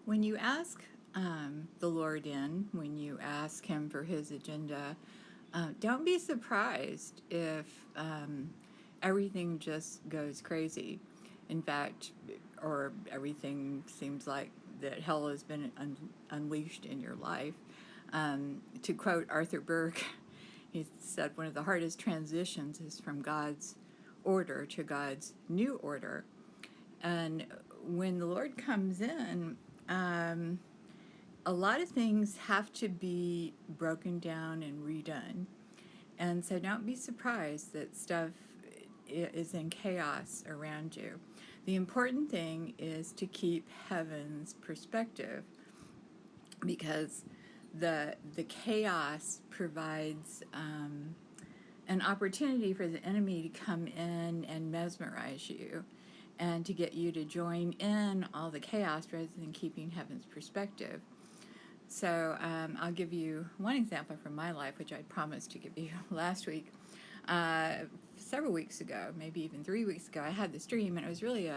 When you ask the Lord in, when you ask Him for His agenda, don't be surprised if everything just goes crazy. In fact, or everything seems like that hell has been unleashed in your life. To quote Arthur Burke, he said one of the hardest transitions is from God's order to God's new order. And when the Lord comes in, a lot of things have to be broken down and redone. And so don't be surprised that stuff is in chaos around you. The important thing is to keep heaven's perspective, because the chaos provides an opportunity for the enemy to come in and mesmerize you and to get you to join in all the chaos rather than keeping heaven's perspective. So I'll give you one example from my life, which I promised to give you last week. Several weeks ago, maybe even 3 weeks ago, I had this dream, and it was really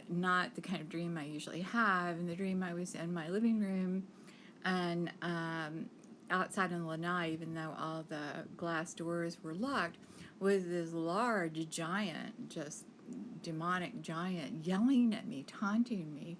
not the kind of dream I usually have. In the dream, I was in my living room, and outside in the lanai, even though all the glass doors were locked, was this large giant, just demonic giant, yelling at me, taunting me.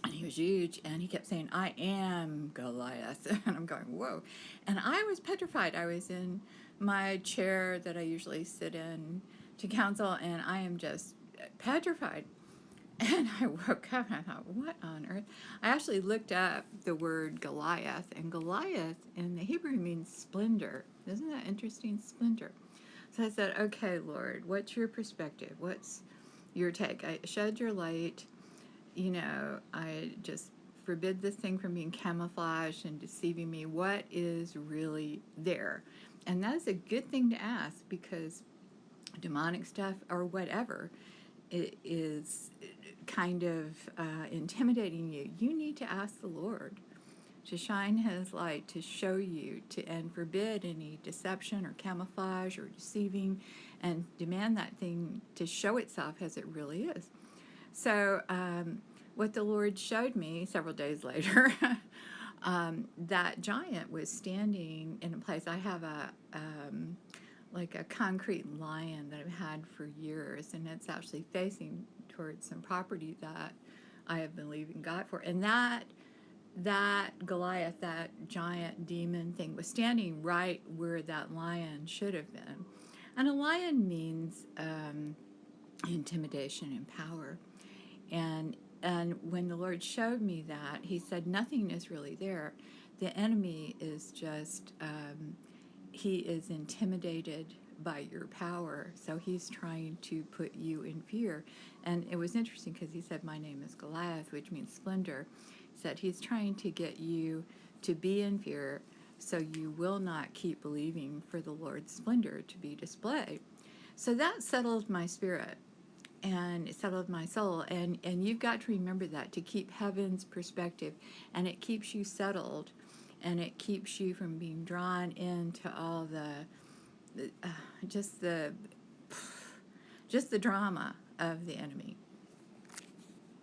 And he was huge, and he kept saying, "I am Goliath." And I'm going, whoa. And I was petrified. I was in my chair that I usually sit in to counsel, and I am just petrified. And I woke up and I thought, what on earth? I actually looked up the word Goliath, and Goliath in the Hebrew means splendor. Isn't that interesting? Splendor. So I said, okay, Lord, what's your perspective? What's your take? I shed your light. I just forbid this thing from being camouflaged and deceiving me. What is really there? And that's a good thing to ask, because demonic stuff or whatever it is kind of intimidating you. You need to ask the Lord to shine His light, to show you, and forbid any deception or camouflage or deceiving, and demand that thing to show itself as it really is. So what the Lord showed me several days later, that giant was standing in a place. I have like a concrete lion that I've had for years, and it's actually facing towards some property that I have been believing God for. And that Goliath, that giant demon thing, was standing right where that lion should have been. And a lion means intimidation and power. And when the Lord showed me that, He said, nothing is really there. The enemy is just, he is intimidated by your power, so he's trying to put you in fear. And it was interesting because he said, my name is Goliath, which means splendor. He said he's trying to get you to be in fear, so you will not keep believing for the Lord's splendor to be displayed. So that settled my spirit, and it settled my soul. And you've got to remember that, to keep heaven's perspective, and it keeps you settled, and it keeps you from being drawn into all the just the drama of the enemy.